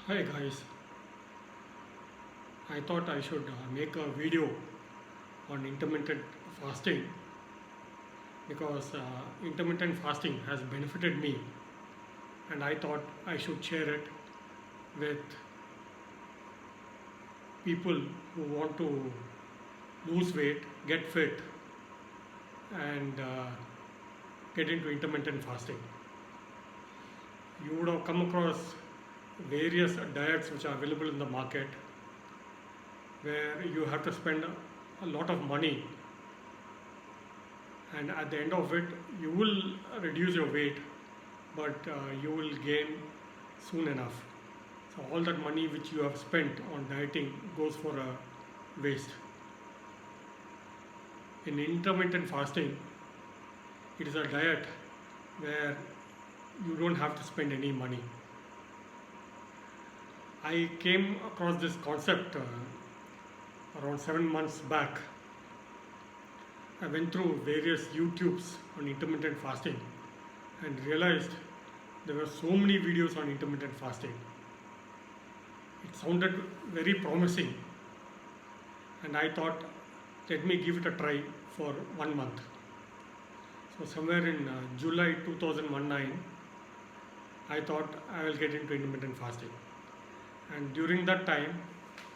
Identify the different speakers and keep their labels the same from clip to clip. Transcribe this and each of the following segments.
Speaker 1: Hi guys, I thought I should make a video on intermittent fasting because intermittent fasting has benefited me, and I thought I should share it with people who want to lose weight, get fit, and get into intermittent fasting. You would have come across various diets which are available in the market where you have to spend a lot of money, and at the end of it you will reduce your weight, but you will gain soon enough. So all that money which you have spent on dieting goes for a waste. In intermittent fasting, it is a diet where you don't have to spend any money. I came across this concept around 7 months back. I went through various YouTubes on intermittent fasting and realized there were so many videos on intermittent fasting. It sounded very promising, and I thought, let me give it a try for 1 month. So, somewhere in July 2019, I thought I will get into intermittent fasting. And during that time,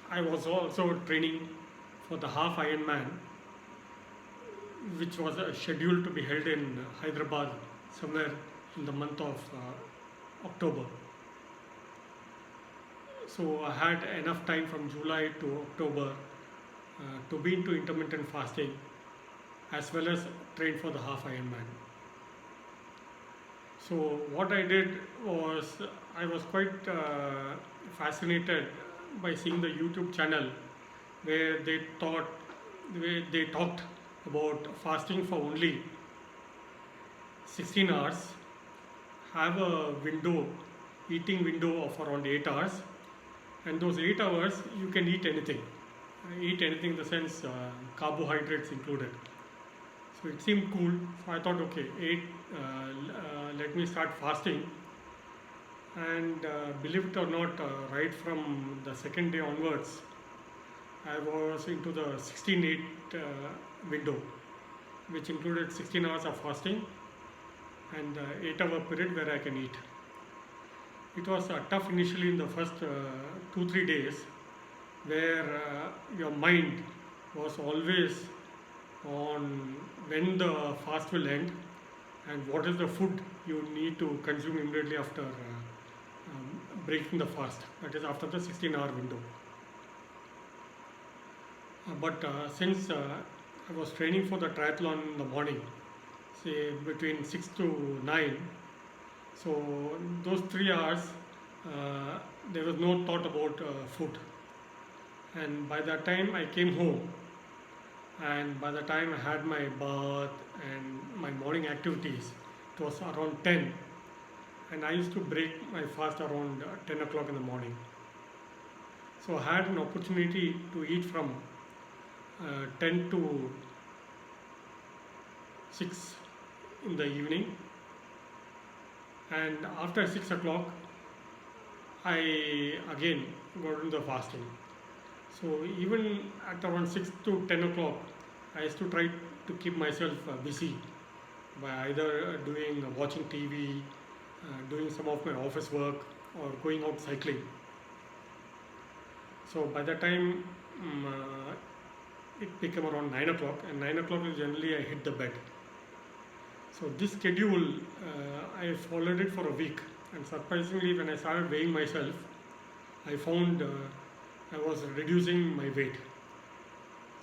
Speaker 1: I was also training for the half Ironman, which was scheduled to be held in Hyderabad somewhere in the month of October. So I had enough time from July to October to be into intermittent fasting as well as train for the half Ironman. So what I did was I was quite fascinated by seeing the YouTube channel where they talked about fasting for only 16 hours, have a eating window of around 8 hours, and those 8 hours you can eat anything. Eat anything in the sense carbohydrates included. So it seemed cool. So I thought, okay, let me start fasting. And believe it or not, right from the second day onwards, I was into the 16-8 window, which included 16 hours of fasting and 8-hour period where I can eat. It was tough initially in the first 2-3 days, where your mind was always on when the fast will end and what is the food you need to consume immediately after breaking the fast, that is after the 16-hour window. But since I was training for the triathlon in the morning, say between 6 to 9, so those 3 hours there was no thought about food. And by that time I came home, and by the time I had my bath and my morning activities, it was around 10, and I used to break my fast around 10 o'clock in the morning. So I had an opportunity to eat from 10 to 6 in the evening, and after 6 o'clock I again got into the fasting. So even at around 6 to 10 o'clock, I used to try to keep myself busy by either watching TV, doing some of my office work, or going out cycling. So by the time it became around 9 o'clock, and 9 o'clock is generally I hit the bed. So this schedule, I followed it for a week, and surprisingly, when I started weighing myself, I found I was reducing my weight.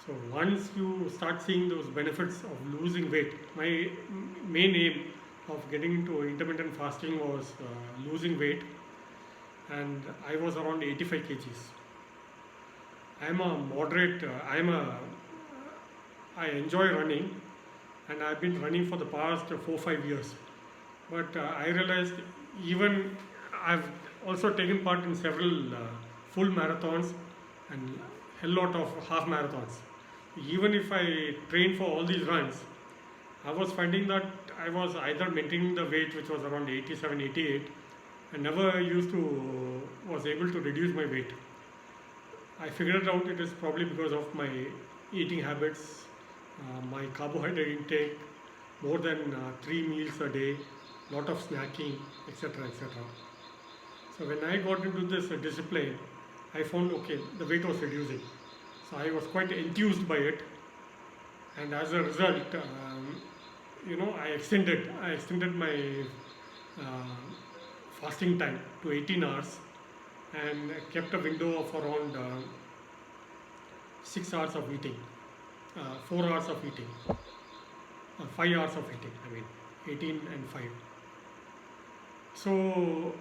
Speaker 1: So once you start seeing those benefits of losing weight, my main aim of getting into intermittent fasting was losing weight, and I was around 85 kgs. I enjoy running, and I've been running for the past 4-5 years. But I realized even I've also taken part in several full marathons and a lot of half marathons. Even if I trained for all these runs, I was finding that I was either maintaining the weight which was around 87, 88, I never used to was able to reduce my weight. I figured out it is probably because of my eating habits, my carbohydrate intake, more than 3 meals a day, lot of snacking, etc., etc. So when I got into this discipline, I found okay, the weight was reducing. So I was quite enthused by it, and as a result, I extended my uh, fasting time to 18 hours and kept a window of around 6 hours of eating, 4 hours of eating, 5 hours of eating, I mean 18 and 5. So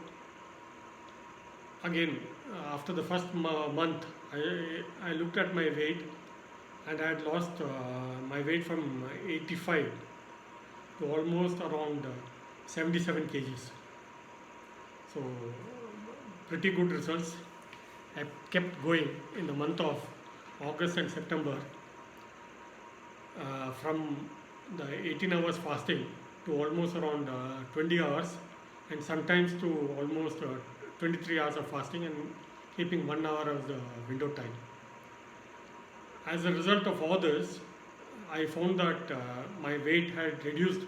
Speaker 1: again, after the first month, I looked at my weight, and I had lost my weight from 85 to almost around 77 kgs. So pretty good results. I kept going in the month of August and September, from the 18 hours fasting to almost around 20 hours, and sometimes to almost 23 hours of fasting, and keeping 1 hour as the window time. As a result of all this, I found that my weight had reduced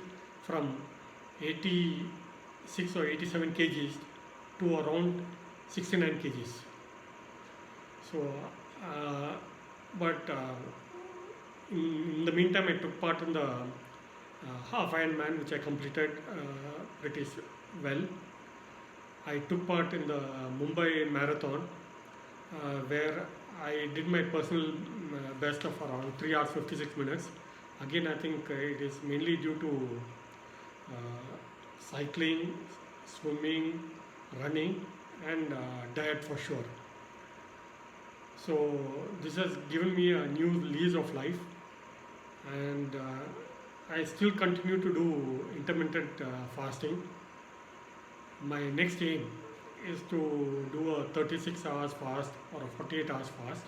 Speaker 1: from 86 or 87 kgs to around 69 kgs. So, uh, but in the meantime, I took part in the half Ironman, which I completed pretty well. I took part in the Mumbai Marathon, where I did my personal best of around 3 hours 56 minutes. Again, I think it is mainly due to cycling, swimming, running, and diet for sure. So this has given me a new lease of life, and I still continue to do intermittent fasting. My next aim is to do a 36 hours fast or a 48 hours fast,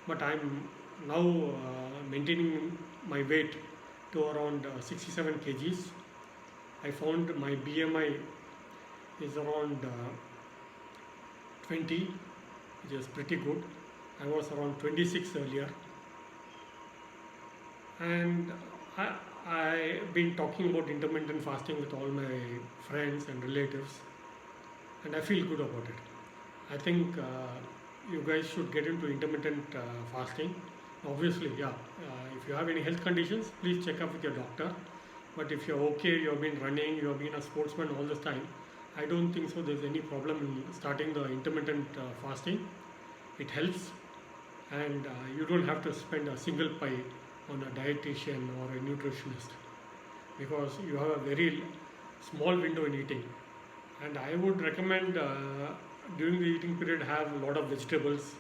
Speaker 1: but I'm now maintaining my weight to around 67 kgs. I found my BMI is around 20, which is pretty good. I was around 26 earlier, and I, I've been talking about intermittent fasting with all my friends and relatives, and I feel good about it. I think you guys should get into intermittent fasting. Obviously, yeah. If you have any health conditions, please check up with your doctor. But if you're okay, you've been running, you've been a sportsman all this time, I don't think so. There's any problem in starting the intermittent fasting. It helps, and you don't have to spend a single pie on a dietitian or a nutritionist, because you have a very small window in eating. And I would recommend during the eating period have a lot of vegetables,